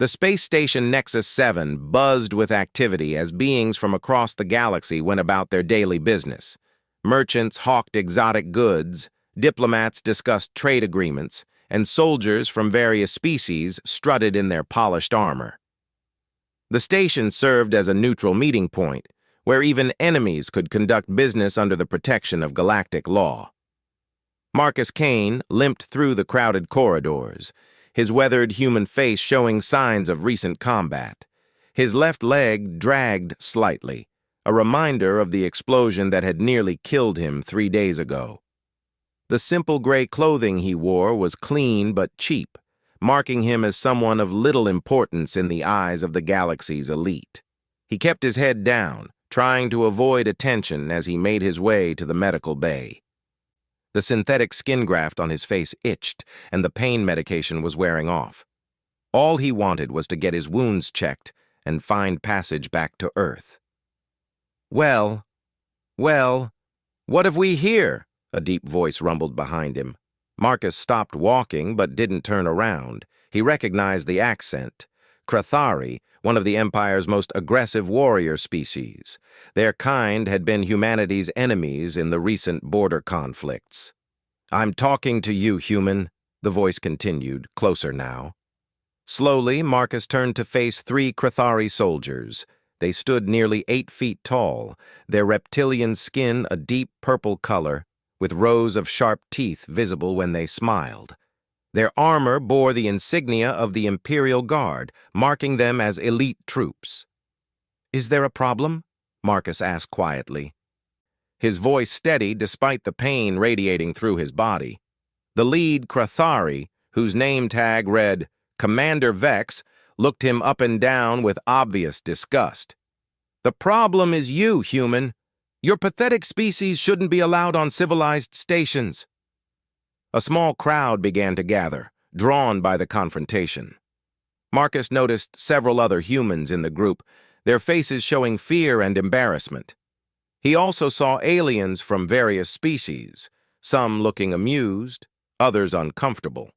The space station Nexus 7 buzzed with activity as beings from across the galaxy went about their daily business. Merchants hawked exotic goods, diplomats discussed trade agreements, and soldiers from various species strutted in their polished armor. The station served as a neutral meeting point, where even enemies could conduct business under the protection of galactic law. Marcus Kane limped through the crowded corridors, his weathered human face showing signs of recent combat. His left leg dragged slightly, a reminder of the explosion that had nearly killed him 3 days ago. The simple gray clothing he wore was clean but cheap, marking him as someone of little importance in the eyes of the galaxy's elite. He kept his head down, trying to avoid attention as he made his way to the medical bay. The synthetic skin graft on his face itched, and the pain medication was wearing off. All he wanted was to get his wounds checked and find passage back to Earth. Well, what have we here?" a deep voice rumbled behind him. Marcus stopped walking but didn't turn around. He recognized the accent. Krathari, one of the Empire's most aggressive warrior species. Their kind had been humanity's enemies in the recent border conflicts. "I'm talking to you, human," the voice continued, closer now. Slowly, Marcus turned to face 3 Krathari soldiers. They stood nearly 8 feet tall, their reptilian skin a deep purple color, with rows of sharp teeth visible when they smiled. Their armor bore the insignia of the Imperial Guard, marking them as elite troops. "Is there a problem?" Marcus asked quietly. His voice steady despite the pain radiating through his body. The lead Krathari, whose name tag read Commander Vex, looked him up and down with obvious disgust. "The problem is you, human. Your pathetic species shouldn't be allowed on civilized stations." A small crowd began to gather, drawn by the confrontation. Marcus noticed several other humans in the group, their faces showing fear and embarrassment. He also saw aliens from various species, some looking amused, others uncomfortable.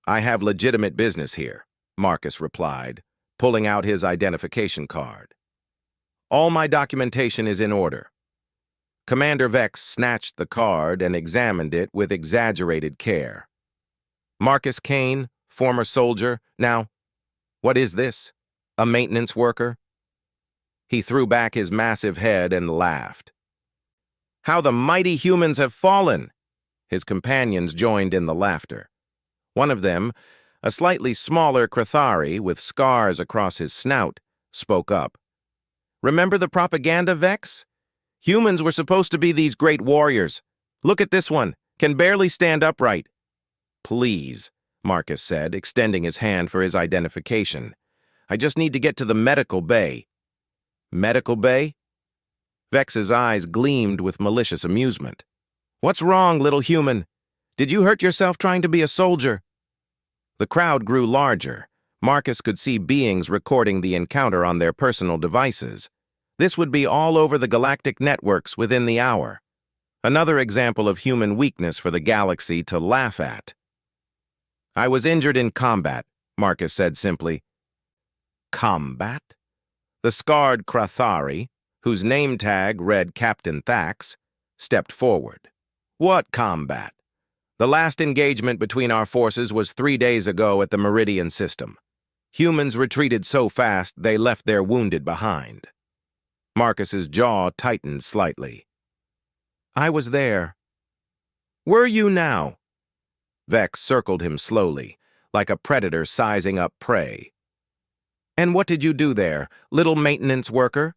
"I have legitimate business here," Marcus replied, pulling out his identification card. "All my documentation is in order." Commander Vex snatched the card and examined it with exaggerated care. "Marcus Kane, former soldier. Now, what is this? A maintenance worker?" He threw back his massive head and laughed. "How the mighty humans have fallen!" His companions joined in the laughter. One of them, a slightly smaller Krathari with scars across his snout, spoke up. "Remember the propaganda, Vex? Humans were supposed to be these great warriors. Look at this one, can barely stand upright." "Please," Marcus said, extending his hand for his identification. "I just need to get to the medical bay." "Medical bay?" Vex's eyes gleamed with malicious amusement. "What's wrong, little human? Did you hurt yourself trying to be a soldier?" The crowd grew larger. Marcus could see beings recording the encounter on their personal devices. This would be all over the galactic networks within the hour. Another example of human weakness for the galaxy to laugh at. "I was injured in combat," Marcus said simply. "Combat?" The scarred Krathari, whose name tag read Captain Thax, stepped forward. "What combat? The last engagement between our forces was 3 days ago at the Meridian system. Humans retreated so fast they left their wounded behind." Marcus's jaw tightened slightly. "I was there." "Were you now?" Vex circled him slowly, like a predator sizing up prey. "And what did you do there, little maintenance worker?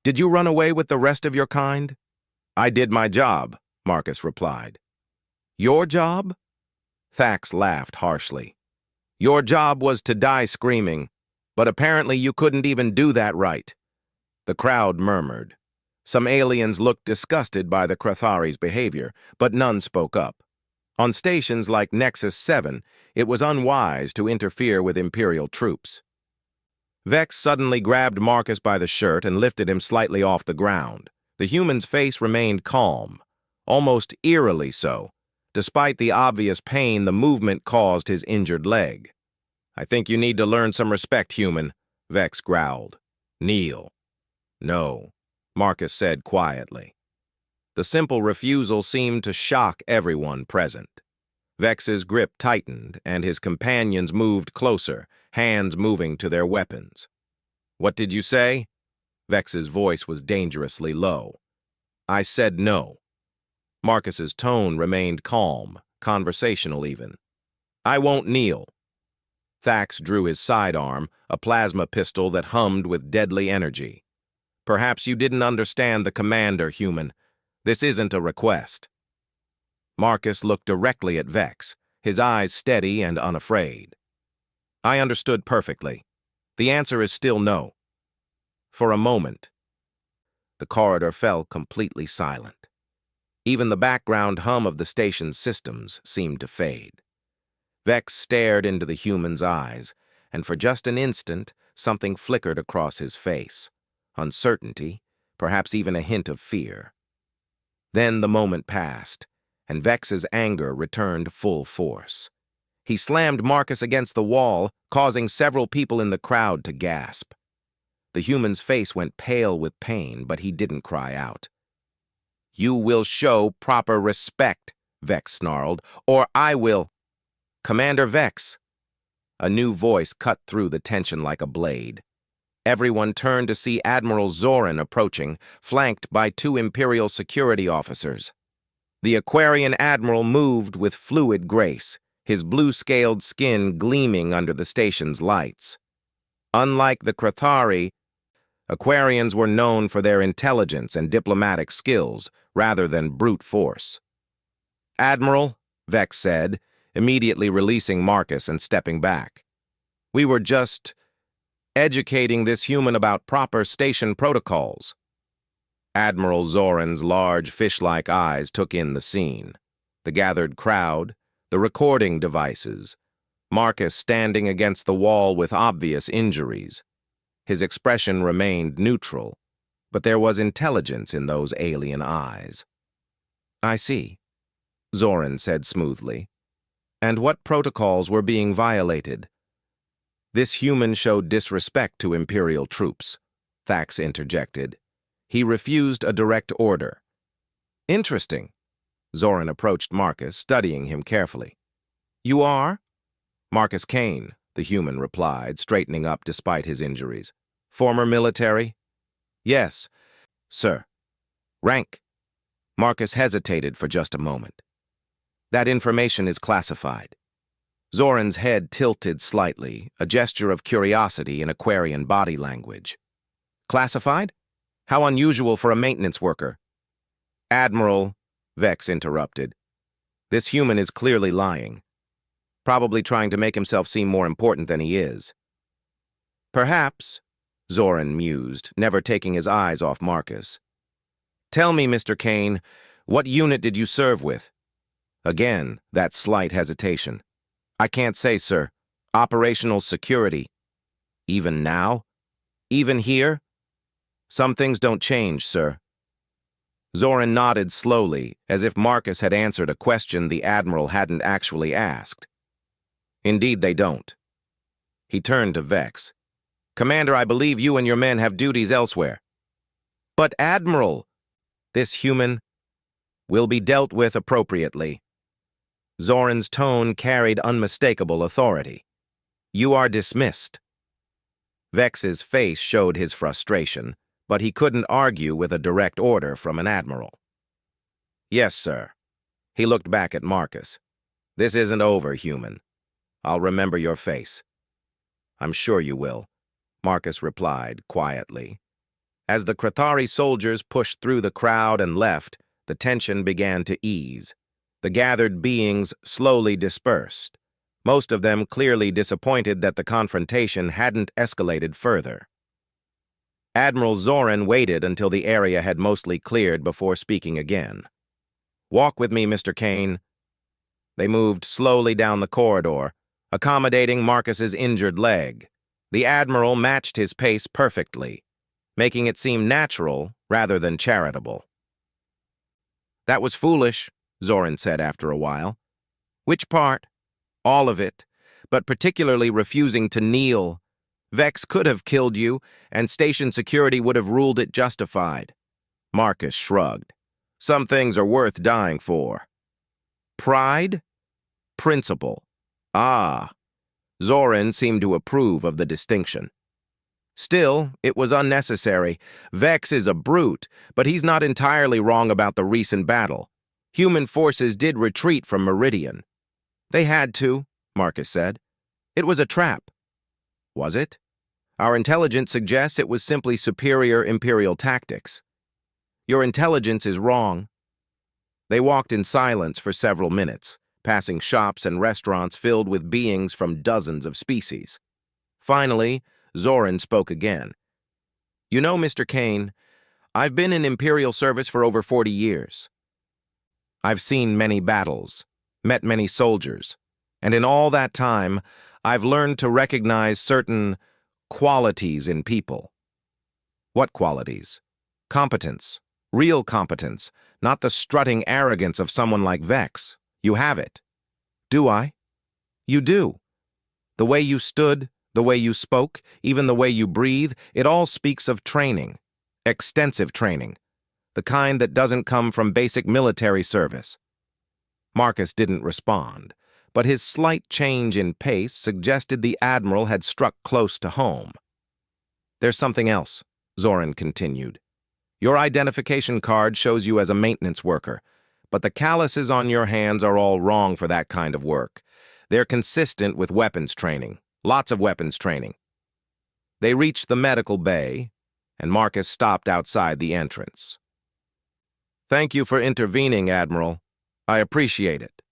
Did you run away with the rest of your kind?" "I did my job," Marcus replied. "Your job?" Thax laughed harshly. "Your job was to die screaming, but apparently you couldn't even do that right." The crowd murmured. Some aliens looked disgusted by the Krathari's behavior, but none spoke up. On stations like Nexus 7, it was unwise to interfere with Imperial troops. Vex suddenly grabbed Marcus by the shirt and lifted him slightly off the ground. The human's face remained calm, almost eerily so, despite the obvious pain the movement caused his injured leg. I think you need to learn some respect, human, Vex growled. Kneel. No, Marcus said quietly. The simple refusal seemed to shock everyone present. Vex's grip tightened, and his companions moved closer, hands moving to their weapons. What did you say? Vex's voice was dangerously low. I said no. Marcus's tone remained calm, conversational even. I won't kneel. Thax drew his sidearm, a plasma pistol that hummed with deadly energy. Perhaps you didn't understand the commander, human. This isn't a request. Marcus looked directly at Vex, his eyes steady and unafraid. I understood perfectly. The answer is still no. For a moment, the corridor fell completely silent. Even the background hum of the station's systems seemed to fade. Vex stared into the human's eyes, and for just an instant, something flickered across his face. Uncertainty, perhaps even a hint of fear. Then the moment passed, and Vex's anger returned full force. He slammed Marcus against the wall, causing several people in the crowd to gasp. The human's face went pale with pain, but he didn't cry out. You will show proper respect, Vex snarled, or I will. Commander Vex. A new voice cut through the tension like a blade. Everyone turned to see Admiral Zoran approaching, flanked by 2 Imperial security officers. The Aquarian Admiral moved with fluid grace, his blue-scaled skin gleaming under the station's lights. Unlike the Krathari, Aquarians were known for their intelligence and diplomatic skills, rather than brute force. Admiral, Vex said, immediately releasing Marcus and stepping back. We were just educating this human about proper station protocols. Admiral Zoran's large fish-like eyes took in the scene. The gathered crowd, the recording devices, Marcus standing against the wall with obvious injuries. His expression remained neutral, but there was intelligence in those alien eyes. I see, Zoran said smoothly. And what protocols were being violated? This human showed disrespect to Imperial troops, Thax interjected. He refused a direct order. Interesting. Zoran approached Marcus, studying him carefully. You are? Marcus Kane, the human replied, straightening up despite his injuries. Former military? Yes, sir. Rank? Marcus hesitated for just a moment. That information is classified. Zoran's head tilted slightly, a gesture of curiosity in Aquarian body language. Classified? How unusual for a maintenance worker. Admiral, Vex interrupted. This human is clearly lying. Probably trying to make himself seem more important than he is. Perhaps, Zoran mused, never taking his eyes off Marcus. Tell me, Mr. Kane, what unit did you serve with? Again, that slight hesitation. I can't say, sir. Operational security. Even now? Even here? Some things don't change, sir. Zoran nodded slowly, as if Marcus had answered a question the Admiral hadn't actually asked. Indeed they don't. He turned to Vex. Commander, I believe you and your men have duties elsewhere. But Admiral, this human will be dealt with appropriately. Zoran's tone carried unmistakable authority. You are dismissed. Vex's face showed his frustration, but he couldn't argue with a direct order from an admiral. Yes, sir. He looked back at Marcus. This isn't over, human. I'll remember your face. I'm sure you will, Marcus replied quietly. As the Krathari soldiers pushed through the crowd and left, the tension began to ease. The gathered beings slowly dispersed, most of them clearly disappointed that the confrontation hadn't escalated further. Admiral Zoran waited until the area had mostly cleared before speaking again. Walk with me, Mr. Kane. They moved slowly down the corridor, accommodating Marcus's injured leg. The Admiral matched his pace perfectly, making it seem natural rather than charitable. That was foolish, Zoran said after a while. Which part? All of it. but particularly refusing to kneel. Vex could have killed you, and station security would have ruled it justified. Marcus shrugged. Some things are worth dying for. Pride? Principle. Ah. Zoran seemed to approve of the distinction. Still, it was unnecessary. Vex is a brute, but he's not entirely wrong about the recent battle. Human forces did retreat from Meridian. They had to, Marcus said. It was a trap. Was it? Our intelligence suggests it was simply superior Imperial tactics. Your intelligence is wrong. They walked in silence for several minutes, passing shops and restaurants filled with beings from dozens of species. Finally, Zoran spoke again. You know, Mr. Kane, I've been in Imperial service for over 40 years. I've seen many battles, met many soldiers, and in all that time, I've learned to recognize certain qualities in people. What qualities? Competence. Real competence, not the strutting arrogance of someone like Vex. You have it. Do I? You do. The way you stood, the way you spoke, even the way you breathe, it all speaks of training. Extensive training. The kind that doesn't come from basic military service. Marcus didn't respond, but his slight change in pace suggested the Admiral had struck close to home. There's something else, Zoran continued. Your identification card shows you as a maintenance worker, but the calluses on your hands are all wrong for that kind of work. They're consistent with weapons training, lots of weapons training. They reached the medical bay, and Marcus stopped outside the entrance. Thank you for intervening, Admiral. I appreciate it.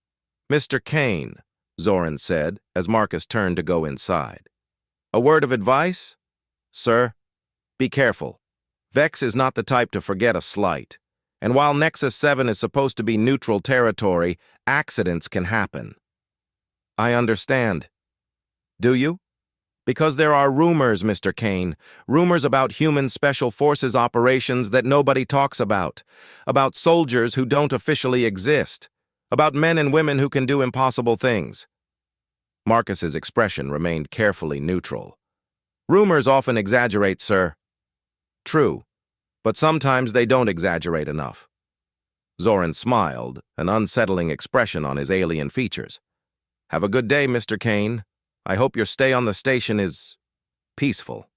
Mr. Kane, Zoran said as Marcus turned to go inside. A word of advice? Sir, be careful. Vex is not the type to forget a slight, and while Nexus 7 is supposed to be neutral territory, accidents can happen. I understand. Do you? Because there are rumors, Mr. Kane, rumors about human special forces operations that nobody talks about soldiers who don't officially exist, about men and women who can do impossible things. Marcus's expression remained carefully neutral. Rumors often exaggerate, sir. True, but sometimes they don't exaggerate enough. Zoran smiled, an unsettling expression on his alien features. Have a good day, Mr. Kane. I hope your stay on the station is peaceful.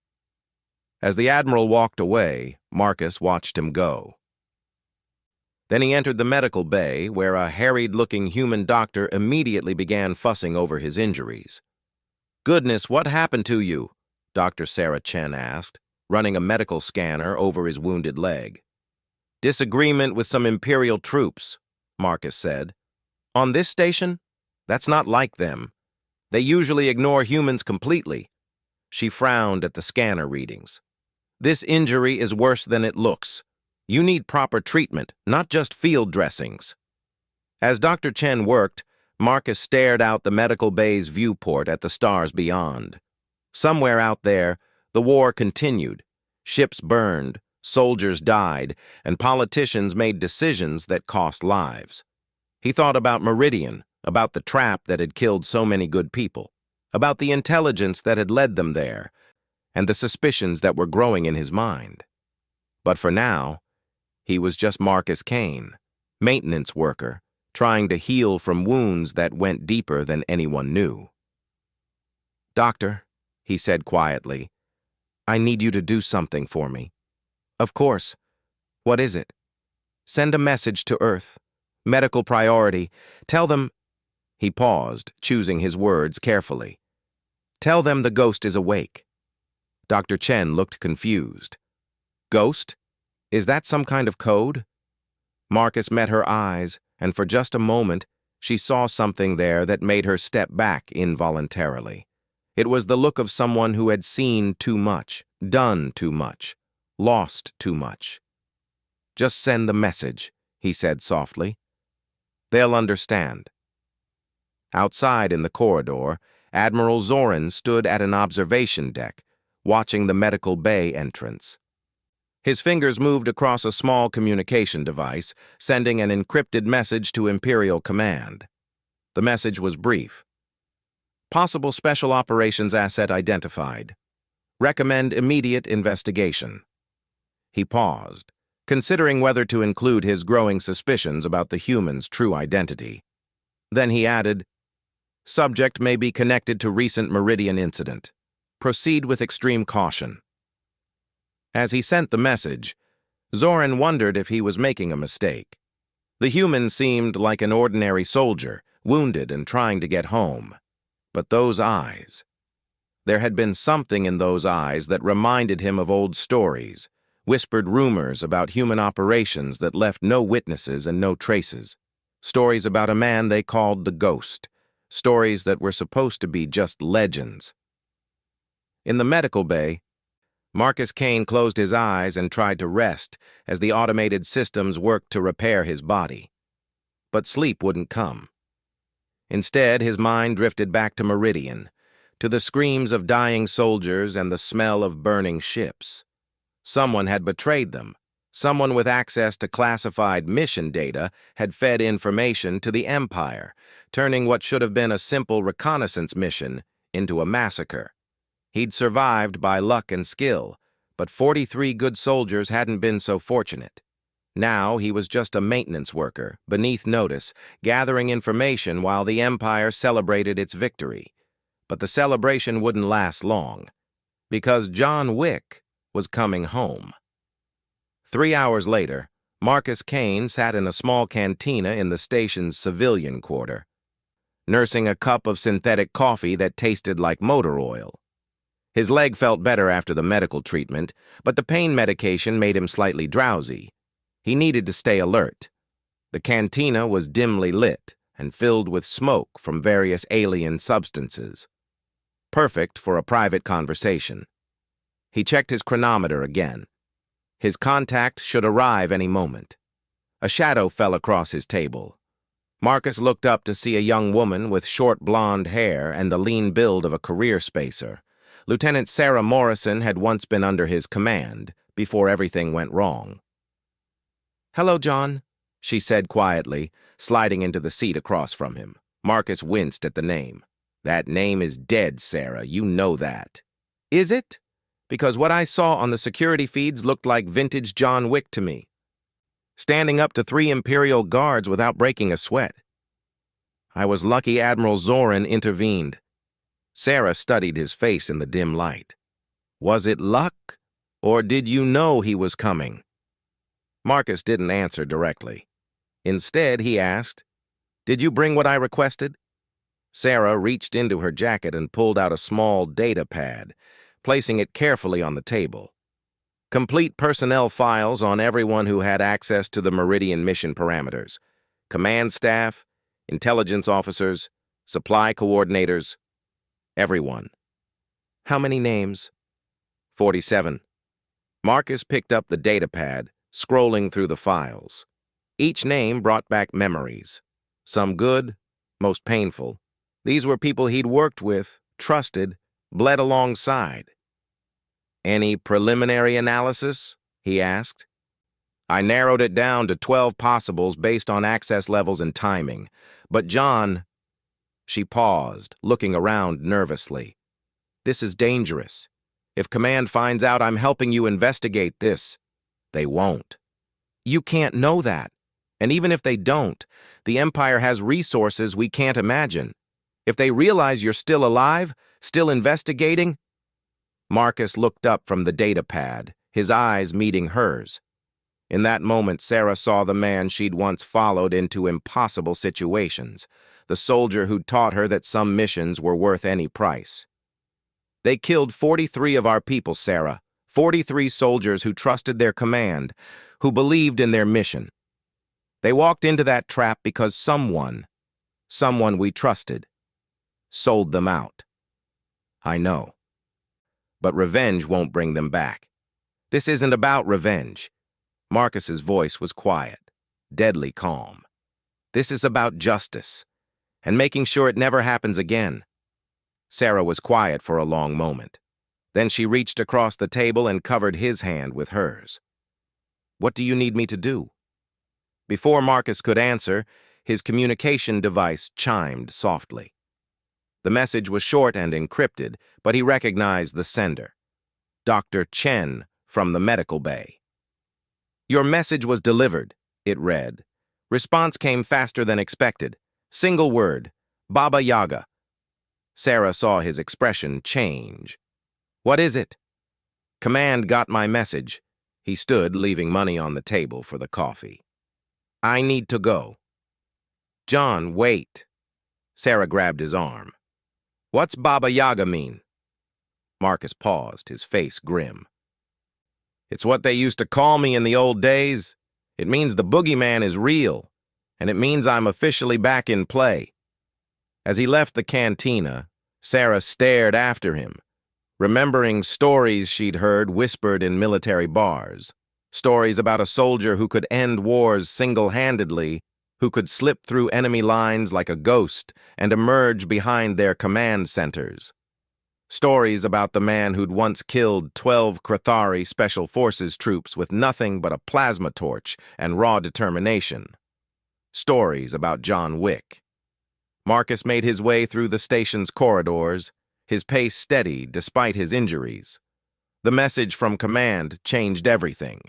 As the Admiral walked away, Marcus watched him go. Then he entered the medical bay, where a harried-looking human doctor immediately began fussing over his injuries. Goodness, what happened to you? Dr. Sarah Chen asked, running a medical scanner over his wounded leg. Disagreement with some Imperial troops, Marcus said. On this station? That's not like them. They usually ignore humans completely. She frowned at the scanner readings. This injury is worse than it looks. You need proper treatment, not just field dressings. As Dr. Chen worked, Marcus stared out the medical bay's viewport at the stars beyond. Somewhere out there, the war continued. Ships burned, soldiers died, and politicians made decisions that cost lives. He thought about Meridian, about the trap that had killed so many good people, about the intelligence that had led them there, and the suspicions that were growing in his mind. But for now, he was just Marcus Kane, maintenance worker, trying to heal from wounds that went deeper than anyone knew. Doctor, he said quietly, I need you to do something for me. Of course. What is it? Send a message to Earth. Medical priority. Tell them... He paused, choosing his words carefully. Tell them the ghost is awake. Dr. Chen looked confused. Ghost? Is that some kind of code? Marcus met her eyes, and for just a moment, she saw something there that made her step back involuntarily. It was the look of someone who had seen too much, done too much, lost too much. Just send the message, he said softly. They'll understand. Outside in the corridor, Admiral Zoran stood at an observation deck, watching the medical bay entrance. His fingers moved across a small communication device, sending an encrypted message to Imperial Command. The message was brief. Possible special operations asset identified. Recommend immediate investigation. He paused, considering whether to include his growing suspicions about the human's true identity. Then he added, subject may be connected to recent Meridian incident. Proceed with extreme caution. As he sent the message, Zoran wondered if he was making a mistake. The human seemed like an ordinary soldier, wounded and trying to get home. But those eyes. There had been something in those eyes that reminded him of old stories, whispered rumors about human operations that left no witnesses and no traces, stories about a man they called the Ghost, stories that were supposed to be just legends. In the medical bay, Marcus Kane closed his eyes and tried to rest as the automated systems worked to repair his body. But sleep wouldn't come. Instead, his mind drifted back to Meridian, to the screams of dying soldiers and the smell of burning ships. Someone had betrayed them. Someone with access to classified mission data had fed information to the Empire, turning what should have been a simple reconnaissance mission into a massacre. He'd survived by luck and skill, but 43 good soldiers hadn't been so fortunate. Now he was just a maintenance worker, beneath notice, gathering information while the Empire celebrated its victory. But the celebration wouldn't last long, because John Wick was coming home. 3 hours later, Marcus Kane sat in a small cantina in the station's civilian quarter, nursing a cup of synthetic coffee that tasted like motor oil. His leg felt better after the medical treatment, but the pain medication made him slightly drowsy. He needed to stay alert. The cantina was dimly lit and filled with smoke from various alien substances. Perfect for a private conversation. He checked his chronometer again. His contact should arrive any moment. A shadow fell across his table. Marcus looked up to see a young woman with short blonde hair and the lean build of a career spacer. Lieutenant Sarah Morrison had once been under his command, before everything went wrong. "Hello, John," she said quietly, sliding into the seat across from him. Marcus winced at the name. "That name is dead, Sarah. You know that." "Is it? Because what I saw on the security feeds looked like vintage John Wick to me. Standing up to 3 Imperial guards without breaking a sweat. I was lucky Admiral Zoran intervened." Sarah studied his face in the dim light. "Was it luck, or did you know he was coming?" Marcus didn't answer directly. Instead, he asked, "Did you bring what I requested?" Sarah reached into her jacket and pulled out a small data pad, placing it carefully on the table. Complete personnel files on everyone who had access to the Meridian mission parameters. Command staff, intelligence officers, supply coordinators, everyone. "How many names?" 47. Marcus picked up the data pad, scrolling through the files. Each name brought back memories. Some good, most painful. These were people he'd worked with, trusted, bled alongside. "Any preliminary analysis?" he asked. "I narrowed it down to 12 possibles based on access levels and timing. But John..." She paused, looking around nervously. "This is dangerous. If Command finds out I'm helping you investigate this, they won't." "You can't know that. And even if they don't, the Empire has resources we can't imagine. If they realize you're still alive, still investigating..." Marcus looked up from the data pad, his eyes meeting hers. In that moment, Sarah saw the man she'd once followed into impossible situations, the soldier who'd taught her that some missions were worth any price. "They killed 43 of our people, Sarah. 43 soldiers who trusted their command, who believed in their mission. They walked into that trap because someone we trusted, sold them out. I know. But revenge won't bring them back. This isn't about revenge." Marcus's voice was quiet, deadly calm. "This is about justice, and making sure it never happens again." Sarah was quiet for a long moment. Then she reached across the table and covered his hand with hers. "What do you need me to do?" Before Marcus could answer, his communication device chimed softly. The message was short and encrypted, but he recognized the sender. Dr. Chen from the medical bay. Your message was delivered, it read. Response came faster than expected. Single word, Baba Yaga. Sarah saw his expression change. What is it? Command got my message. He stood, leaving money on the table for the coffee. I need to go. John, wait. Sarah grabbed his arm. What's Baba Yaga mean? Marcus paused, his face grim. It's what they used to call me in the old days. It means the boogeyman is real, and it means I'm officially back in play. As he left the cantina, Sarah stared after him, remembering stories she'd heard whispered in military bars. Stories about a soldier who could end wars single-handedly, who could slip through enemy lines like a ghost and emerge behind their command centers. Stories about the man who'd once killed 12 Krathari Special Forces troops with nothing but a plasma torch and raw determination. Stories about John Wick. Marcus made his way through the station's corridors, his pace steady despite his injuries. The message from command changed everything.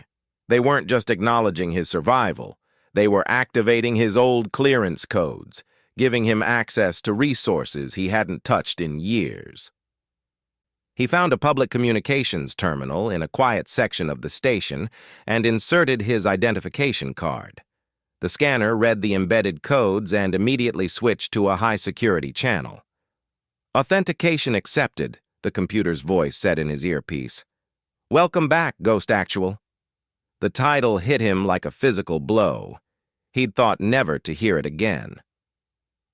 They weren't just acknowledging his survival. They were activating his old clearance codes, giving him access to resources he hadn't touched in years. He found a public communications terminal in a quiet section of the station and inserted his identification card. The scanner read the embedded codes and immediately switched to a high-security channel. Authentication accepted, the computer's voice said in his earpiece. Welcome back, Ghost Actual. The title hit him like a physical blow. He'd thought never to hear it again.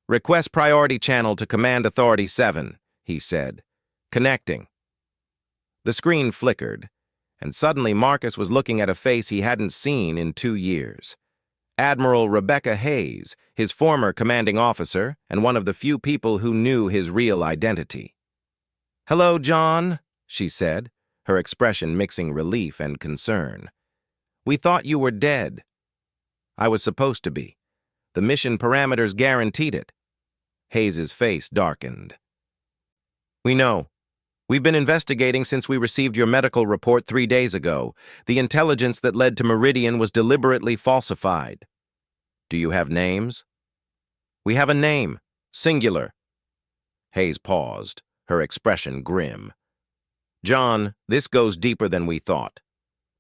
Request priority channel to Command Authority 7, he said. Connecting. The screen flickered, and suddenly Marcus was looking at a face he hadn't seen in 2 years. Admiral Rebecca Hayes, his former commanding officer and one of the few people who knew his real identity. Hello, John, she said, her expression mixing relief and concern. We thought you were dead. I was supposed to be. The mission parameters guaranteed it. Hayes's face darkened. We know. We've been investigating since we received your medical report 3 days ago. The intelligence that led to Meridian was deliberately falsified. Do you have names? We have a name. Singular. Hayes paused, her expression grim. John, this goes deeper than we thought.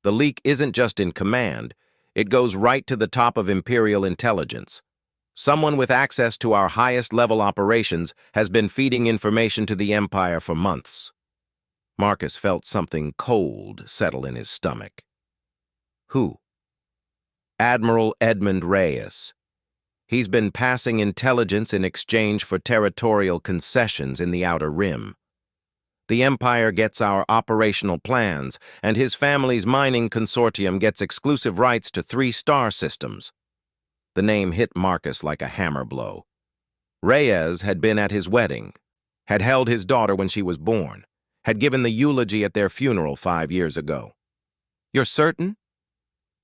The leak isn't just in command. It goes right to the top of Imperial intelligence. Someone with access to our highest-level operations has been feeding information to the Empire for months. Marcus felt something cold settle in his stomach. Who? Admiral Edmund Reyes. He's been passing intelligence in exchange for territorial concessions in the Outer Rim. The Empire gets our operational plans, and his family's mining consortium gets exclusive rights to 3 star systems. The name hit Marcus like a hammer blow. Reyes had been at his wedding, had held his daughter when she was born, had given the eulogy at their funeral 5 years ago. You're certain?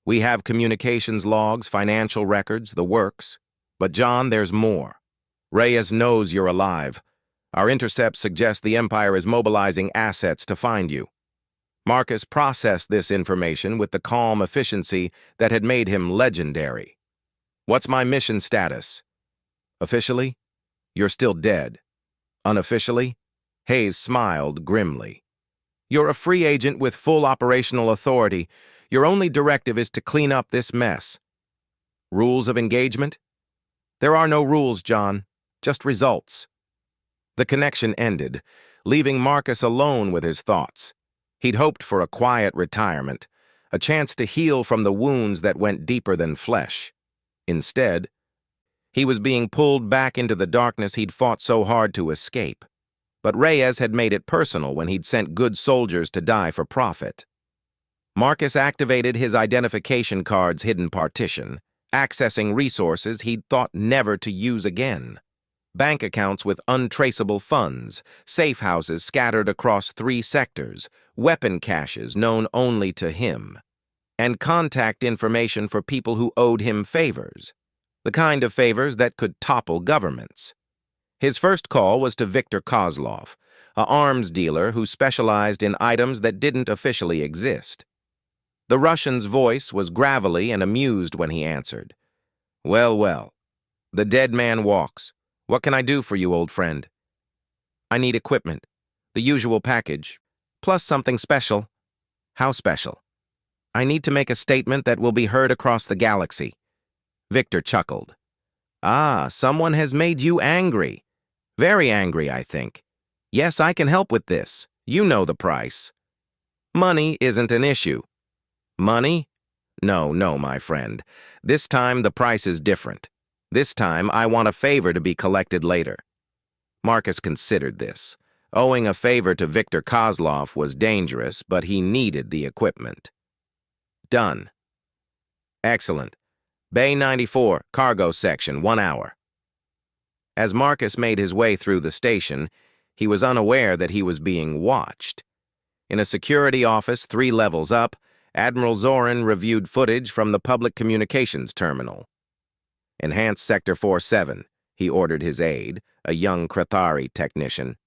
We have communications logs, financial records, the works. But John, there's more. Reyes knows you're alive. Our intercepts suggest the Empire is mobilizing assets to find you. Marcus processed this information with the calm efficiency that had made him legendary. What's my mission status? Officially, you're still dead. Unofficially, Hayes smiled grimly. You're a free agent with full operational authority. Your only directive is to clean up this mess. Rules of engagement? There are no rules, John, just results. The connection ended, leaving Marcus alone with his thoughts. He'd hoped for a quiet retirement, a chance to heal from the wounds that went deeper than flesh. Instead, he was being pulled back into the darkness he'd fought so hard to escape. But Reyes had made it personal when he'd sent good soldiers to die for profit. Marcus activated his identification card's hidden partition, accessing resources he'd thought never to use again. Bank accounts with untraceable funds, safe houses scattered across 3 sectors, weapon caches known only to him, and contact information for people who owed him favors, the kind of favors that could topple governments. His first call was to Viktor Kozlov, a arms dealer who specialized in items that didn't officially exist. The Russian's voice was gravelly and amused when he answered. "Well, well. The dead man walks. What can I do for you, old friend?" "I need equipment. The usual package. Plus something special." "How special?" "I need to make a statement that will be heard across the galaxy." Viktor chuckled. "Ah, someone has made you angry. Very angry, I think. Yes, I can help with this. You know the price." "Money isn't an issue." "Money? No, no, my friend. This time the price is different. This time I want a favor to be collected later." Marcus considered this. Owing a favor to Viktor Kozlov was dangerous, but he needed the equipment. "Done." "Excellent. Bay 94, cargo section, 1 hour." As Marcus made his way through the station, he was unaware that he was being watched. In a security office 3 levels up, Admiral Zorin reviewed footage from the public communications terminal. "Enhance Sector 47, he ordered his aide, a young Krathari technician.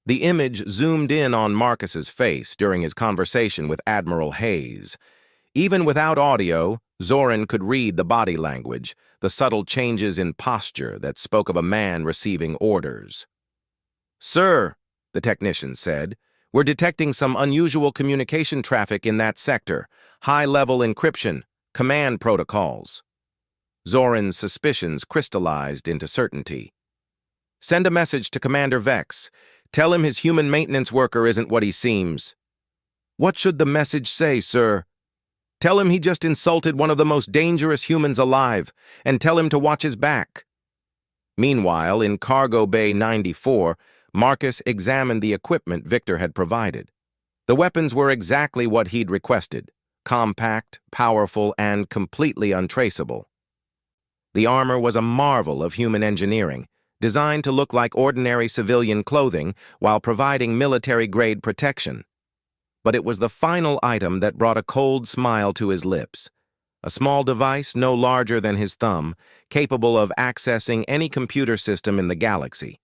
The image zoomed in on Marcus's face during his conversation with Admiral Hayes. Even without audio, Zorin could read the body language, the subtle changes in posture that spoke of a man receiving orders. "Sir," the technician said, "we're detecting some unusual communication traffic in that sector. High-level encryption, command protocols." Zorin's suspicions crystallized into certainty. "Send a message to Commander Vex. Tell him his human maintenance worker isn't what he seems." "What should the message say, sir?" "Tell him he just insulted one of the most dangerous humans alive, and tell him to watch his back." Meanwhile, in Cargo Bay 94, Marcus examined the equipment Viktor had provided. The weapons were exactly what he'd requested: compact, powerful, and completely untraceable. The armor was a marvel of human engineering, designed to look like ordinary civilian clothing while providing military-grade protection. But it was the final item that brought a cold smile to his lips. A small device no larger than his thumb, capable of accessing any computer system in the galaxy.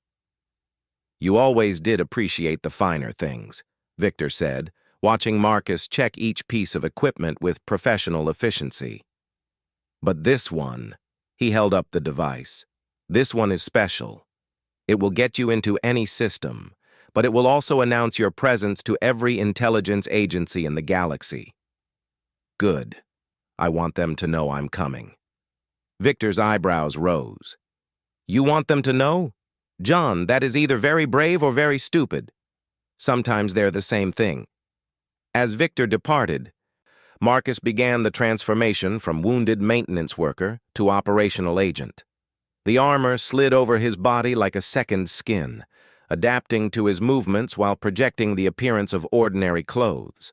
"You always did appreciate the finer things," Viktor said, watching Marcus check each piece of equipment with professional efficiency. "But this one," he held up the device, "this one is special. It will get you into any system, but it will also announce your presence to every intelligence agency in the galaxy." "Good. I want them to know I'm coming." Viktor's eyebrows rose. "You want them to know? John, that is either very brave or very stupid. Sometimes they're the same thing." As Viktor departed, Marcus began the transformation from wounded maintenance worker to operational agent. The armor slid over his body like a second skin, adapting to his movements while projecting the appearance of ordinary clothes.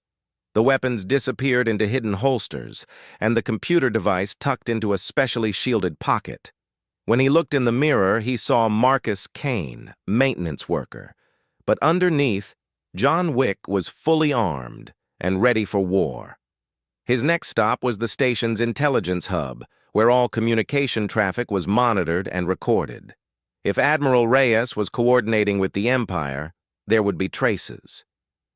The weapons disappeared into hidden holsters, and the computer device tucked into a specially shielded pocket. When he looked in the mirror, he saw Marcus Kane, maintenance worker. But underneath, John Wick was fully armed and ready for war. His next stop was the station's intelligence hub, where all communication traffic was monitored and recorded. If Admiral Reyes was coordinating with the Empire, there would be traces.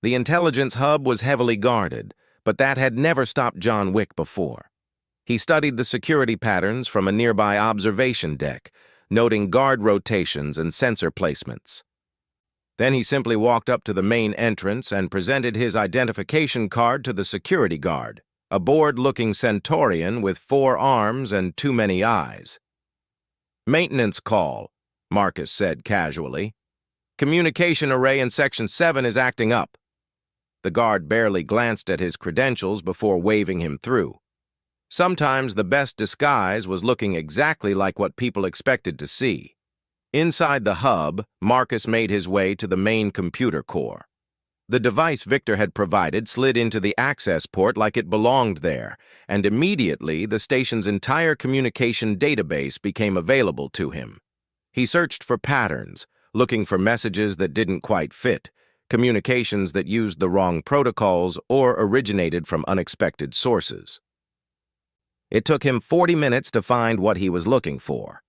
The intelligence hub was heavily guarded, but that had never stopped John Wick before. He studied the security patterns from a nearby observation deck, noting guard rotations and sensor placements. Then he simply walked up to the main entrance and presented his identification card to the security guard, a bored-looking Centaurian with 4 arms and too many eyes. "Maintenance call," Marcus said casually. "Communication array in Section 7 is acting up." The guard barely glanced at his credentials before waving him through. Sometimes the best disguise was looking exactly like what people expected to see. Inside the hub, Marcus made his way to the main computer core. The device Viktor had provided slid into the access port like it belonged there, and immediately the station's entire communication database became available to him. He searched for patterns, looking for messages that didn't quite fit, communications that used the wrong protocols or originated from unexpected sources. It took him 40 minutes to find what he was looking for.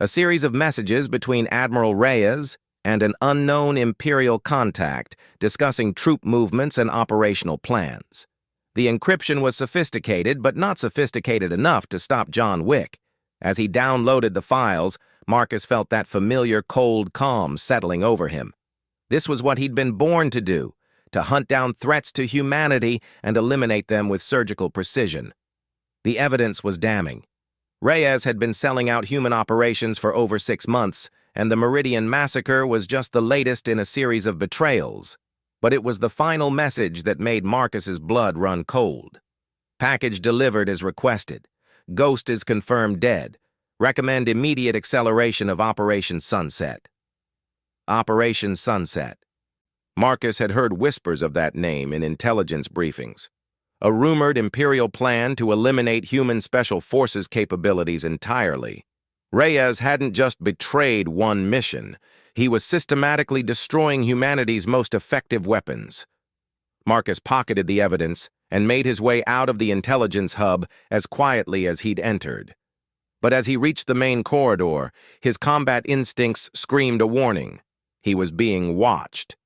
A series of messages between Admiral Reyes and an unknown Imperial contact discussing troop movements and operational plans. The encryption was sophisticated, but not sophisticated enough to stop John Wick. As he downloaded the files, Marcus felt that familiar cold calm settling over him. This was what he'd been born to do, to hunt down threats to humanity and eliminate them with surgical precision. The evidence was damning. Reyes had been selling out human operations for over 6 months, and the Meridian Massacre was just the latest in a series of betrayals. But it was the final message that made Marcus's blood run cold. Package delivered as requested. Ghost is confirmed dead. Recommend immediate acceleration of Operation Sunset. Operation Sunset. Marcus had heard whispers of that name in intelligence briefings. A rumored Imperial plan to eliminate human special forces capabilities entirely. Reyes hadn't just betrayed one mission. He was systematically destroying humanity's most effective weapons. Marcus pocketed the evidence and made his way out of the intelligence hub as quietly as he'd entered. But as he reached the main corridor, his combat instincts screamed a warning. He was being watched.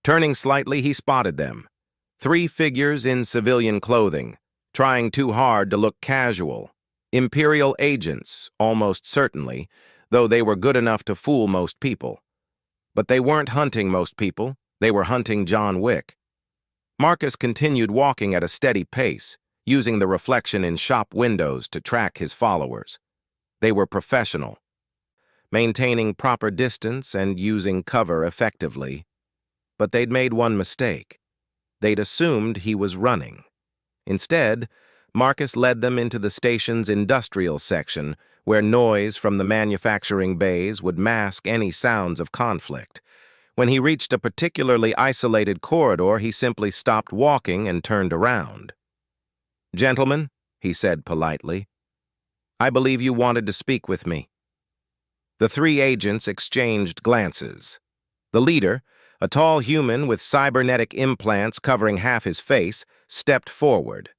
Turning slightly, he spotted them. 3 figures in civilian clothing, trying too hard to look casual. Imperial agents, almost certainly, though they were good enough to fool most people. But they weren't hunting most people, they were hunting John Wick. Marcus continued walking at a steady pace, using the reflection in shop windows to track his followers. They were professional, maintaining proper distance and using cover effectively. But they'd made one mistake. They'd assumed he was running. Instead, Marcus led them into the station's industrial section, where noise from the manufacturing bays would mask any sounds of conflict. When he reached a particularly isolated corridor, he simply stopped walking and turned around. "Gentlemen," he said politely, "I believe you wanted to speak with me." The 3 agents exchanged glances. The leader, a tall human with cybernetic implants covering half his face, stepped forward.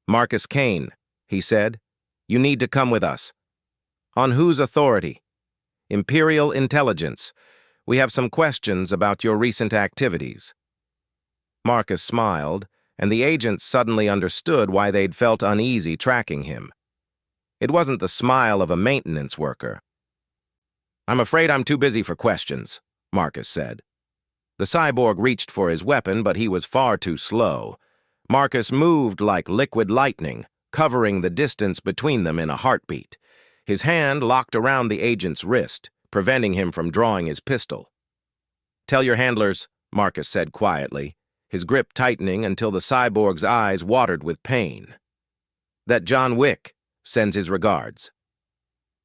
"Marcus Kane," he said, "you need to come with us." "On whose authority?" "Imperial Intelligence. We have some questions about your recent activities." Marcus smiled, and the agents suddenly understood why they'd felt uneasy tracking him. It wasn't the smile of a maintenance worker. "I'm afraid I'm too busy for questions," Marcus said. The cyborg reached for his weapon, but he was far too slow. Marcus moved like liquid lightning, covering the distance between them in a heartbeat. His hand locked around the agent's wrist, preventing him from drawing his pistol. "Tell your handlers," Marcus said quietly, his grip tightening until the cyborg's eyes watered with pain, "that John Wick sends his regards."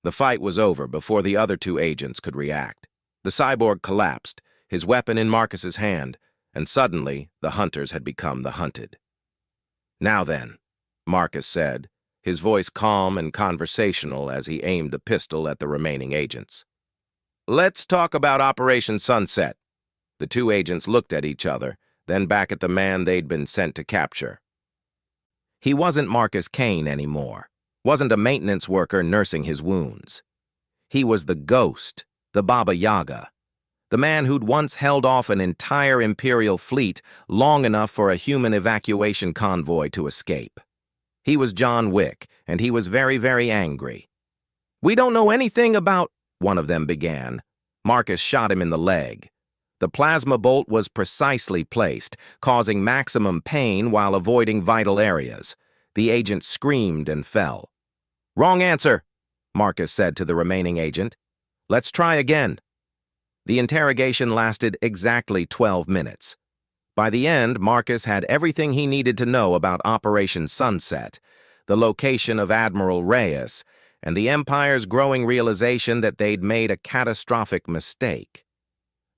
The fight was over before the other 2 agents could react. The cyborg collapsed, his weapon in Marcus's hand, and suddenly the hunters had become the hunted. "Now then," Marcus said, his voice calm and conversational as he aimed the pistol at the remaining agents. "Let's talk about Operation Sunset." The 2 agents looked at each other, then back at the man they'd been sent to capture. He wasn't Marcus Kane anymore, wasn't a maintenance worker nursing his wounds. He was the Ghost, the Baba Yaga, the man who'd once held off an entire Imperial fleet long enough for a human evacuation convoy to escape. He was John Wick, and he was very, very angry. "We don't know anything about," one of them began. Marcus shot him in the leg. The plasma bolt was precisely placed, causing maximum pain while avoiding vital areas. The agent screamed and fell. "Wrong answer," Marcus said to the remaining agent. "Let's try again." The interrogation lasted exactly 12 minutes. By the end, Marcus had everything he needed to know about Operation Sunset, the location of Admiral Reyes, and the Empire's growing realization that they'd made a catastrophic mistake.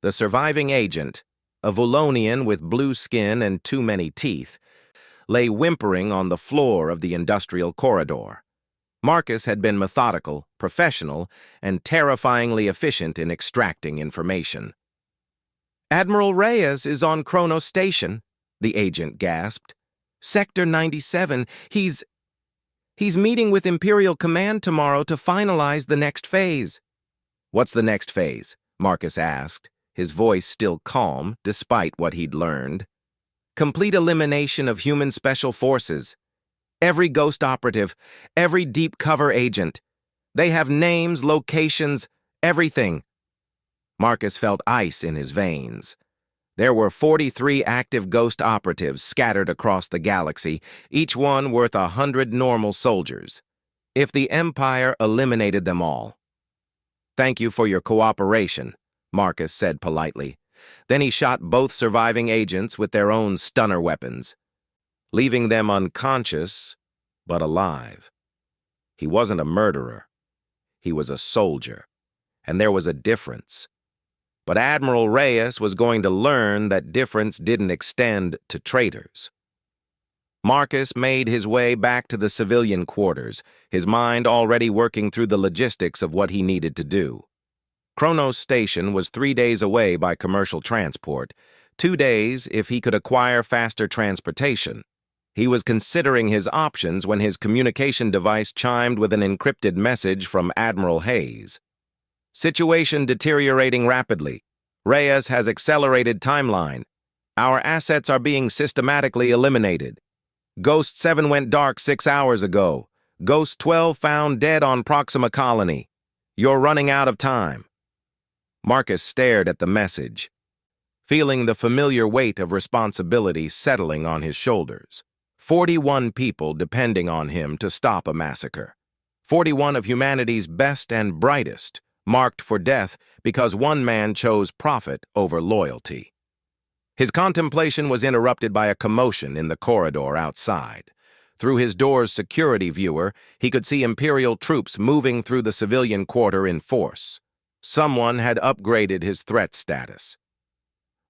The surviving agent, a Vulonian with blue skin and too many teeth, lay whimpering on the floor of the industrial corridor. Marcus had been methodical, professional, and terrifyingly efficient in extracting information. "Admiral Reyes is on Kronos Station," the agent gasped. "Sector 97, he's—" He's meeting with Imperial Command tomorrow to finalize the next phase. What's the next phase? Marcus asked, his voice still calm despite what he'd learned. Complete elimination of human special forces. Every ghost operative, every deep cover agent. They have names, locations, everything. Marcus felt ice in his veins. There were 43 active ghost operatives scattered across the galaxy, each one worth 100 normal soldiers. If the Empire eliminated them all. Thank you for your cooperation, Marcus said politely. Then he shot both surviving agents with their own stunner weapons, leaving them unconscious, but alive. He wasn't a murderer. He was a soldier, and there was a difference. But Admiral Reyes was going to learn that difference didn't extend to traitors. Marcus made his way back to the civilian quarters, his mind already working through the logistics of what he needed to do. Kronos Station was 3 days away by commercial transport, 2 days if he could acquire faster transportation. He was considering his options when his communication device chimed with an encrypted message from Admiral Hayes. Situation deteriorating rapidly. Reyes has accelerated timeline. Our assets are being systematically eliminated. Ghost 7 went dark 6 hours ago. Ghost 12 found dead on Proxima Colony. You're running out of time. Marcus stared at the message, feeling the familiar weight of responsibility settling on his shoulders. 41 people depending on him to stop a massacre. 41 of humanity's best and brightest, marked for death because one man chose profit over loyalty. His contemplation was interrupted by a commotion in the corridor outside. Through his door's security viewer, he could see Imperial troops moving through the civilian quarter in force. Someone had upgraded his threat status.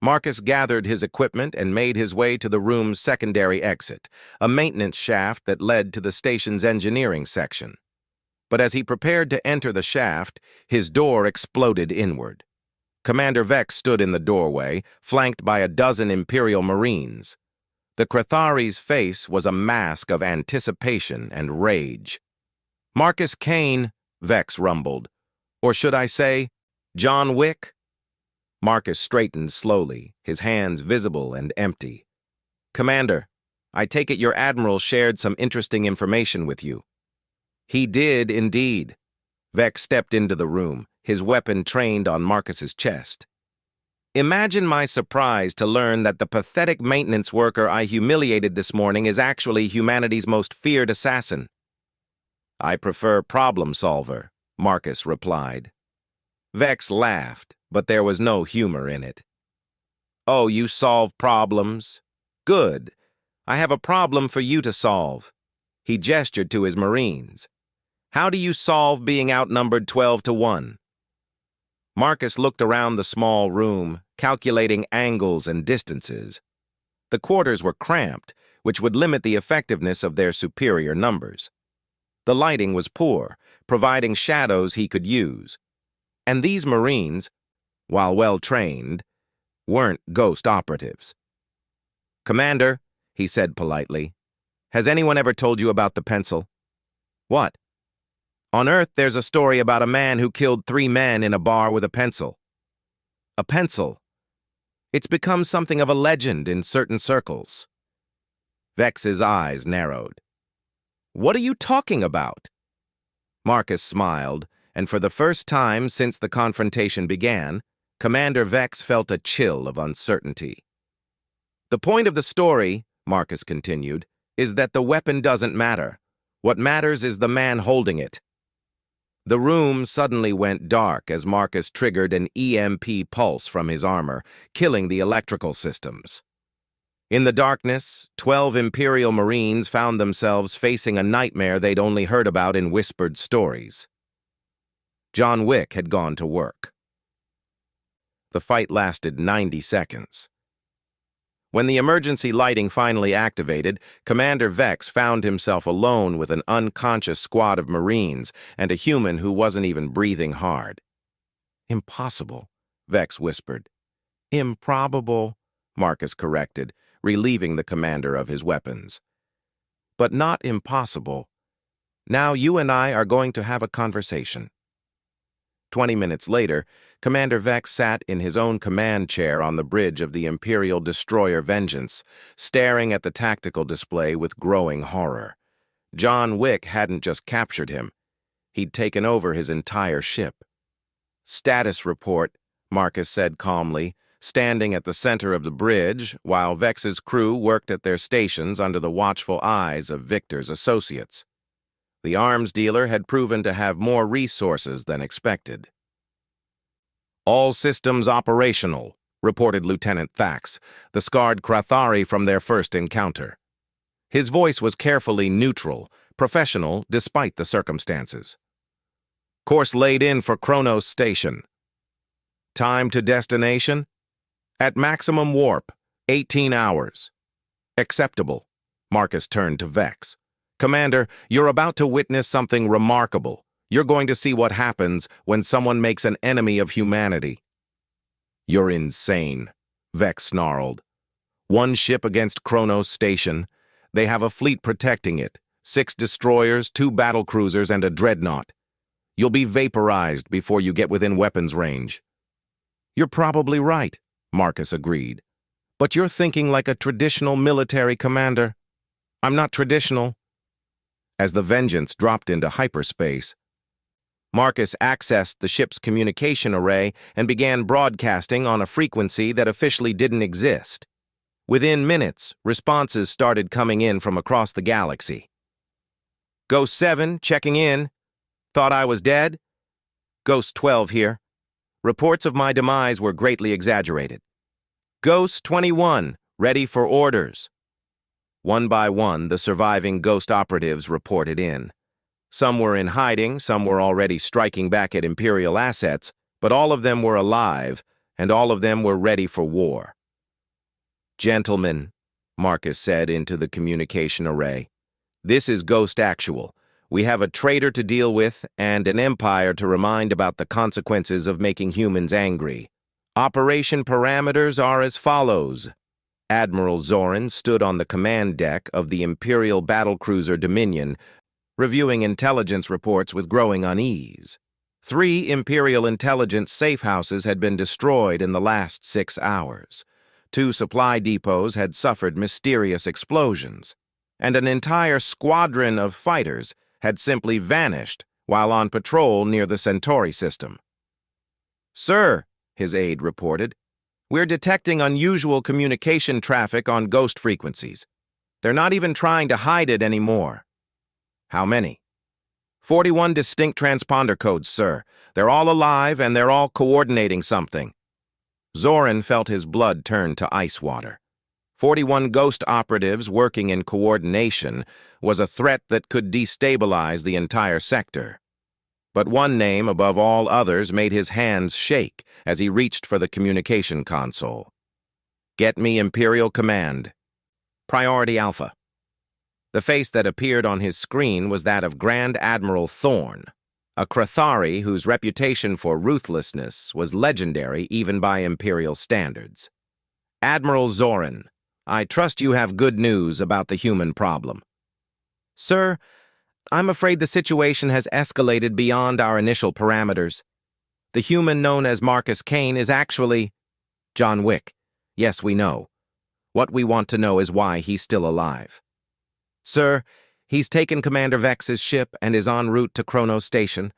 Marcus gathered his equipment and made his way to the room's secondary exit, a maintenance shaft that led to the station's engineering section. But as he prepared to enter the shaft, his door exploded inward. Commander Vex stood in the doorway, flanked by a dozen Imperial Marines. The Crathari's face was a mask of anticipation and rage. "Marcus Kane," Vex rumbled. "Or should I say, John Wick?" Marcus straightened slowly, his hands visible and empty. "Commander, I take it your admiral shared some interesting information with you." "He did, indeed." Vex stepped into the room, his weapon trained on Marcus's chest. "Imagine my surprise to learn that the pathetic maintenance worker I humiliated this morning is actually humanity's most feared assassin." "I prefer problem solver," Marcus replied. Vex laughed, but there was no humor in it. "Oh, you solve problems? Good. I have a problem for you to solve." He gestured to his Marines. "How do you solve being outnumbered 12-1? Marcus looked around the small room, calculating angles and distances. The quarters were cramped, which would limit the effectiveness of their superior numbers. The lighting was poor, providing shadows he could use. And these Marines, while well-trained, weren't ghost operatives. "Commander," he said politely, "has anyone ever told you about the pencil?" "What?" "On Earth, there's a story about a man who killed 3 men in a bar with a pencil." "A pencil? It's become something of a legend in certain circles." Vex's eyes narrowed. "What are you talking about?" Marcus smiled, and for the first time since the confrontation began, Commander Vex felt a chill of uncertainty. "The point of the story," Marcus continued, "is that the weapon doesn't matter. What matters is the man holding it." The room suddenly went dark as Marcus triggered an EMP pulse from his armor, killing the electrical systems. In the darkness, 12 Imperial Marines found themselves facing a nightmare they'd only heard about in whispered stories. John Wick had gone to work. The fight lasted 90 seconds. When the emergency lighting finally activated, Commander Vex found himself alone with an unconscious squad of Marines and a human who wasn't even breathing hard. "Impossible," Vex whispered. "Improbable," Marcus corrected, relieving the commander of his weapons. "But not impossible. Now you and I are going to have a conversation." 20 minutes later, Commander Vex sat in his own command chair on the bridge of the Imperial destroyer Vengeance, staring at the tactical display with growing horror. John Wick hadn't just captured him. He'd taken over his entire ship. "Status report," Marcus said calmly, standing at the center of the bridge while Vex's crew worked at their stations under the watchful eyes of Victor's associates. The arms dealer had proven to have more resources than expected. "All systems operational," reported Lieutenant Thax, the scarred Krathari from their first encounter. His voice was carefully neutral, professional despite the circumstances. "Course laid in for Kronos Station. Time to destination? At maximum warp, 18 hours. Acceptable." Marcus turned to Vex. "Commander, you're about to witness something remarkable. You're going to see what happens when someone makes an enemy of humanity." "You're insane," Vex snarled. "One ship against Kronos Station. They have a fleet protecting it. 6 destroyers, 2 battlecruisers, and a dreadnought. You'll be vaporized before you get within weapons range." "You're probably right," Marcus agreed. "But you're thinking like a traditional military commander." "I'm not traditional." As the Vengeance dropped into hyperspace, Marcus accessed the ship's communication array and began broadcasting on a frequency that officially didn't exist. Within minutes, responses started coming in from across the galaxy. "Ghost 7, checking in. Thought I was dead? Ghost 12 here. Reports of my demise were greatly exaggerated. Ghost 21, ready for orders." One by one, the surviving Ghost operatives reported in. Some were in hiding, some were already striking back at Imperial assets, but all of them were alive, and all of them were ready for war. "Gentlemen," Marcus said into the communication array, "this is Ghost Actual. We have a traitor to deal with and an empire to remind about the consequences of making humans angry. Operation parameters are as follows." Admiral Zorin stood on the command deck of the Imperial battlecruiser Dominion, reviewing intelligence reports with growing unease. 3 Imperial intelligence safehouses had been destroyed in the last 6 hours. 2 supply depots had suffered mysterious explosions, and an entire squadron of fighters had simply vanished while on patrol near the Centauri system. "Sir," his aide reported, "we're detecting unusual communication traffic on Ghost frequencies. They're not even trying to hide it anymore." "How many?" 41 distinct transponder codes, sir. They're all alive and they're all coordinating something." Zorin felt his blood turn to ice water. 41 Ghost operatives working in coordination was a threat that could destabilize the entire sector. But one name above all others made his hands shake as he reached for the communication console. "Get me Imperial Command. Priority Alpha." The face that appeared on his screen was that of Grand Admiral Thorn, a Krathari whose reputation for ruthlessness was legendary even by Imperial standards. "Admiral Zorin, I trust you have good news about the human problem." "Sir, I'm afraid the situation has escalated beyond our initial parameters. The human known as Marcus Kane is actually John Wick. Yes, we know. What we want to know is why he's still alive." "Sir, he's taken Commander Vex's ship and is en route to Kronos Station.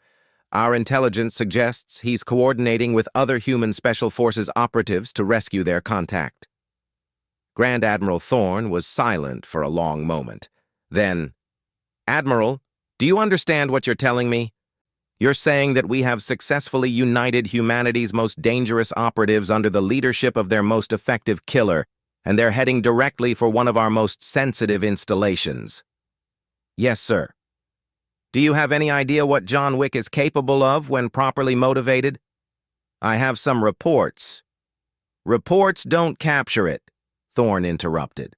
Our intelligence suggests he's coordinating with other human Special Forces operatives to rescue their contact." Grand Admiral Thorn was silent for a long moment. Then, "Admiral, do you understand what you're telling me? You're saying that we have successfully united humanity's most dangerous operatives under the leadership of their most effective killer, and they're heading directly for one of our most sensitive installations." "Yes, sir." "Do you have any idea what John Wick is capable of when properly motivated?" "I have some reports." "Reports don't capture it," Thorn interrupted.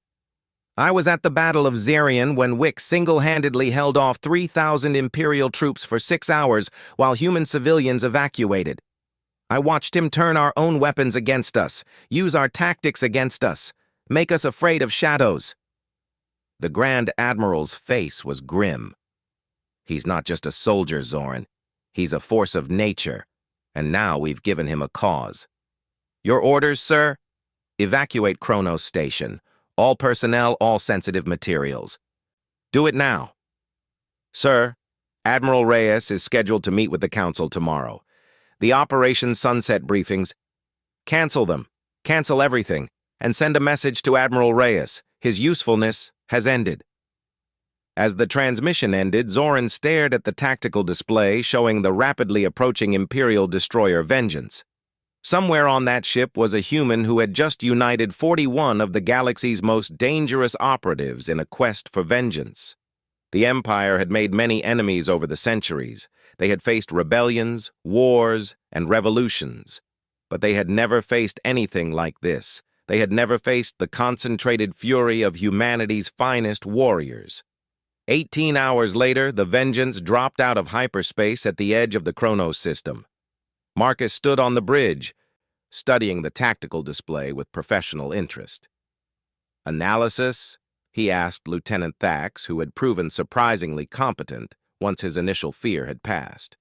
"I was at the Battle of Zarian when Wick single-handedly held off 3,000 Imperial troops for 6 hours while human civilians evacuated. I watched him turn our own weapons against us, use our tactics against us, make us afraid of shadows." The Grand Admiral's face was grim. He's not just a soldier, Zoran. He's a force of nature, and now we've given him a cause. Your orders, sir? Evacuate Kronos Station. All personnel, all sensitive materials. Do it now. Sir, Admiral Reyes is scheduled to meet with the Council tomorrow. The Operation Sunset briefings, cancel them. Cancel everything, and send a message to Admiral Reyes. His usefulness has ended. As the transmission ended, Zoran stared at the tactical display showing the rapidly approaching Imperial destroyer Vengeance. Somewhere on that ship was a human who had just united 41 of the galaxy's most dangerous operatives in a quest for vengeance. The Empire had made many enemies over the centuries. They had faced rebellions, wars, and revolutions. But they had never faced anything like this. They had never faced the concentrated fury of humanity's finest warriors. 18 hours later, the Vengeance dropped out of hyperspace at the edge of the Kronos system. Marcus stood on the bridge, studying the tactical display with professional interest. Analysis? He asked Lieutenant Thax, who had proven surprisingly competent once his initial fear had passed.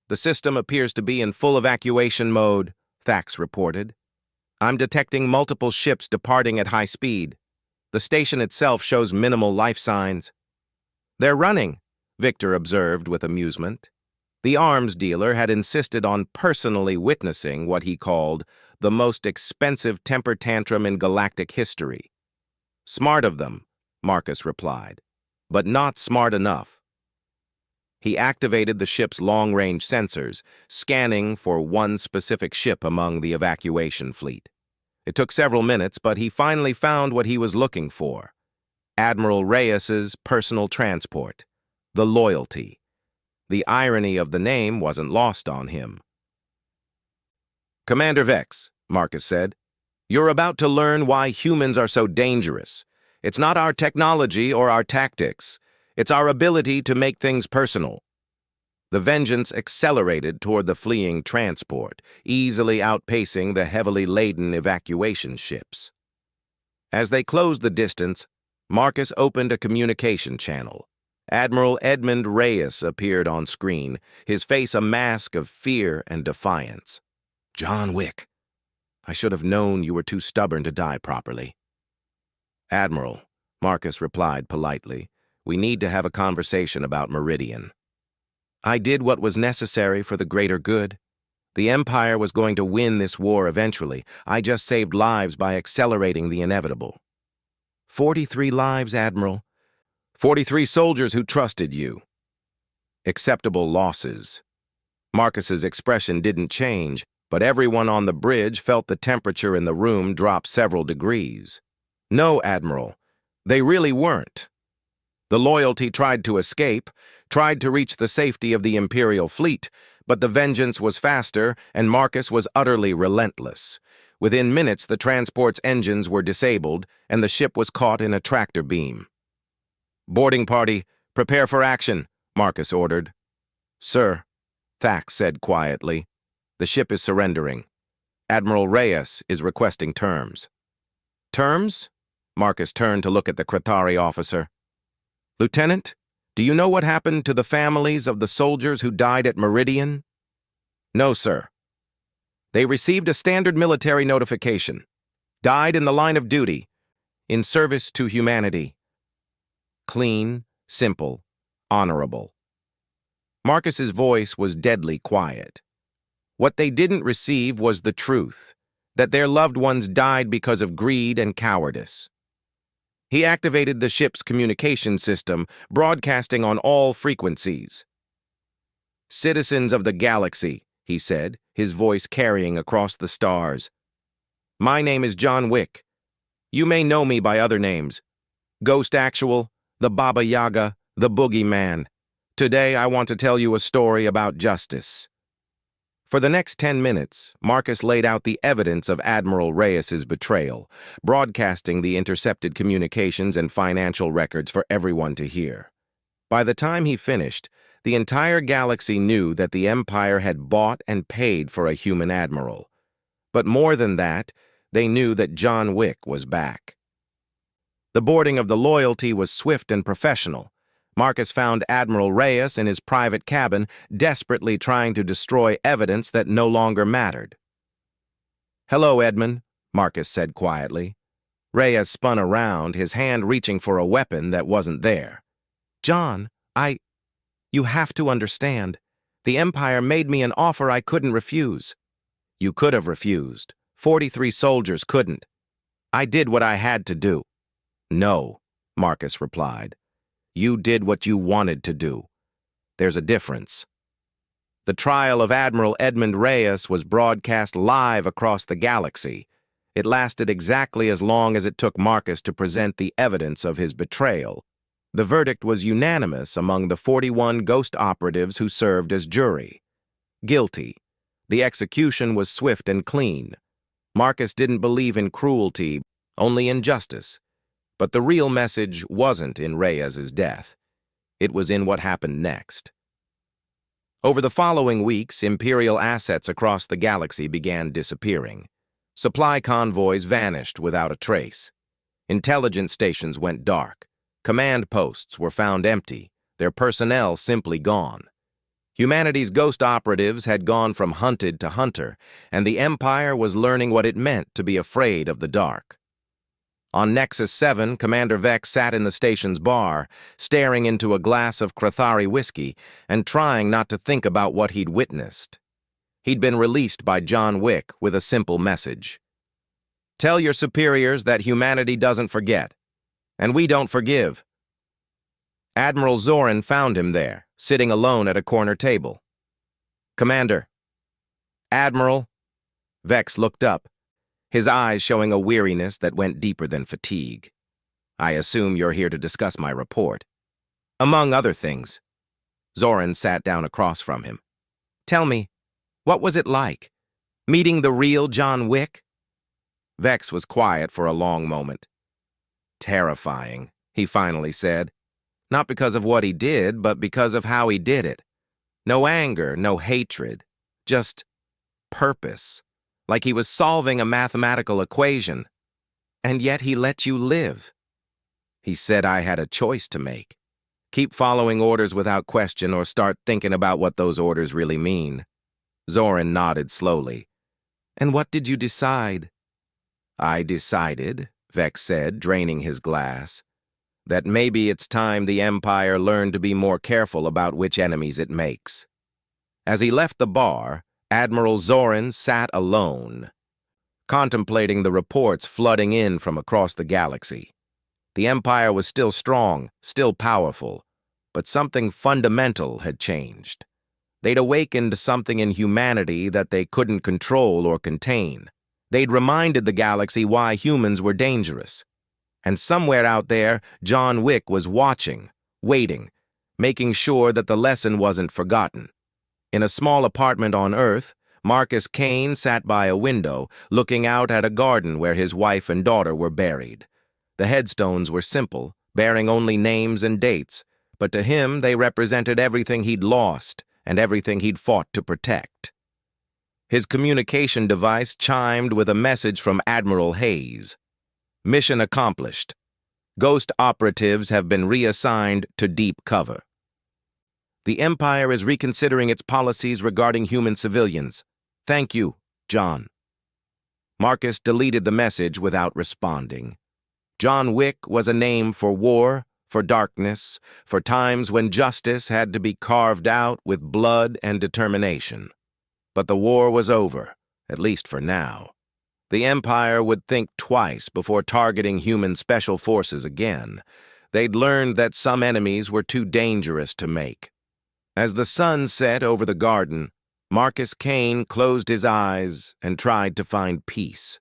The system appears to be in full evacuation mode, Thax reported. I'm detecting multiple ships departing at high speed. The station itself shows minimal life signs. They're running, Victor observed with amusement. The arms dealer had insisted on personally witnessing what he called the most expensive temper tantrum in galactic history. Smart of them, Marcus replied, but not smart enough. He activated the ship's long-range sensors, scanning for one specific ship among the evacuation fleet. It took several minutes, but he finally found what he was looking for. Admiral Reyes's personal transport, the Loyalty. The irony of the name wasn't lost on him. Commander Vex, Marcus said, you're about to learn why humans are so dangerous. It's not our technology or our tactics. It's our ability to make things personal. The Vengeance accelerated toward the fleeing transport, easily outpacing the heavily laden evacuation ships. As they closed the distance, Marcus opened a communication channel. Admiral Edmund Reyes appeared on screen, his face a mask of fear and defiance. John Wick, I should have known you were too stubborn to die properly. Admiral, Marcus replied politely, we need to have a conversation about Meridian. I did what was necessary for the greater good. The Empire was going to win this war eventually. I just saved lives by accelerating the inevitable. 43 lives, Admiral. 43 soldiers who trusted you. Acceptable losses. Marcus's expression didn't change, but everyone on the bridge felt the temperature in the room drop several degrees. No, Admiral, they really weren't. The Loyalty tried to escape, tried to reach the safety of the Imperial fleet, but the Vengeance was faster and Marcus was utterly relentless. Within minutes, the transport's engines were disabled and the ship was caught in a tractor beam. Boarding party, prepare for action, Marcus ordered. Sir, Thax said quietly, the ship is surrendering. Admiral Reyes is requesting terms. Terms? Marcus turned to look at the Krithari officer. Lieutenant, do you know what happened to the families of the soldiers who died at Meridian? No, sir. They received a standard military notification. Died in the line of duty, in service to humanity. Clean, simple, honorable. Marcus's voice was deadly quiet. What they didn't receive was the truth, that their loved ones died because of greed and cowardice. He activated the ship's communication system, broadcasting on all frequencies. Citizens of the galaxy, he said, his voice carrying across the stars. My name is John Wick. You may know me by other names. Ghost Actual, the Baba Yaga, the Boogeyman. Today I want to tell you a story about justice. For the next 10 minutes, Marcus laid out the evidence of Admiral Reyes's betrayal, broadcasting the intercepted communications and financial records for everyone to hear. By the time he finished, the entire galaxy knew that the Empire had bought and paid for a human admiral. But more than that, they knew that John Wick was back. The boarding of the Loyalty was swift and professional. Marcus found Admiral Reyes in his private cabin, desperately trying to destroy evidence that no longer mattered. "Hello, Edmund," Marcus said quietly. Reyes spun around, his hand reaching for a weapon that wasn't there. "John, you have to understand. The Empire made me an offer I couldn't refuse." "You could have refused. 43 soldiers couldn't. I did what I had to do." "No," Marcus replied. "You did what you wanted to do. There's a difference." The trial of Admiral Edmund Reyes was broadcast live across the galaxy. It lasted exactly as long as it took Marcus to present the evidence of his betrayal. The verdict was unanimous among the 41 ghost operatives who served as jury. Guilty. The execution was swift and clean. Marcus didn't believe in cruelty, only in justice. But the real message wasn't in Reyes's death. It was in what happened next. Over the following weeks, Imperial assets across the galaxy began disappearing. Supply convoys vanished without a trace. Intelligence stations went dark. Command posts were found empty, their personnel simply gone. Humanity's ghost operatives had gone from hunted to hunter, and the Empire was learning what it meant to be afraid of the dark. On Nexus 7, Commander Vex sat in the station's bar, staring into a glass of Krathari whiskey and trying not to think about what he'd witnessed. He'd been released by John Wick with a simple message. "Tell your superiors that humanity doesn't forget. And we don't forgive." Admiral Zoran found him there, sitting alone at a corner table. "Commander." "Admiral." Vex looked up, his eyes showing a weariness that went deeper than fatigue. "I assume you're here to discuss my report." "Among other things." Zoran sat down across from him. "Tell me, what was it like? Meeting the real John Wick?" Vex was quiet for a long moment. "Terrifying," he finally said. "Not because of what he did, but because of how he did it. No anger, no hatred, just purpose, like he was solving a mathematical equation. And yet he let you live. He said I had a choice to make. Keep following orders without question or start thinking about what those orders really mean." Zoran nodded slowly. "And what did you decide?" "I decided," Vex said, draining his glass, "that maybe it's time the Empire learned to be more careful about which enemies it makes." As he left the bar, Admiral Zoran sat alone, contemplating the reports flooding in from across the galaxy. The Empire was still strong, still powerful, but something fundamental had changed. They'd awakened something in humanity that they couldn't control or contain. They'd reminded the galaxy why humans were dangerous. And somewhere out there, John Wick was watching, waiting, making sure that the lesson wasn't forgotten. In a small apartment on Earth, Marcus Kane sat by a window, looking out at a garden where his wife and daughter were buried. The headstones were simple, bearing only names and dates, but to him they represented everything he'd lost and everything he'd fought to protect. His communication device chimed with a message from Admiral Hayes. "Mission accomplished. Ghost operatives have been reassigned to deep cover. The Empire is reconsidering its policies regarding human civilians. Thank you, John." Marcus deleted the message without responding. John Wick was a name for war, for darkness, for times when justice had to be carved out with blood and determination. But the war was over, at least for now. The Empire would think twice before targeting human special forces again. They'd learned that some enemies were too dangerous to make. As the sun set over the garden, Marcus Kane closed his eyes and tried to find peace.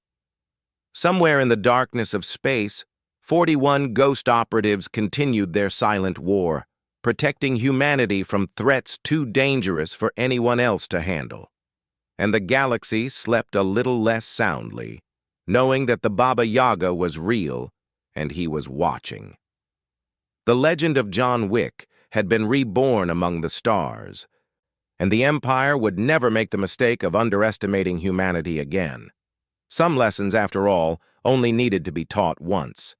Somewhere in the darkness of space, 41 ghost operatives continued their silent war, protecting humanity from threats too dangerous for anyone else to handle. And the galaxy slept a little less soundly, knowing that the Baba Yaga was real and he was watching. The legend of John Wick had been reborn among the stars, and the Empire would never make the mistake of underestimating humanity again. Some lessons, after all, only needed to be taught once.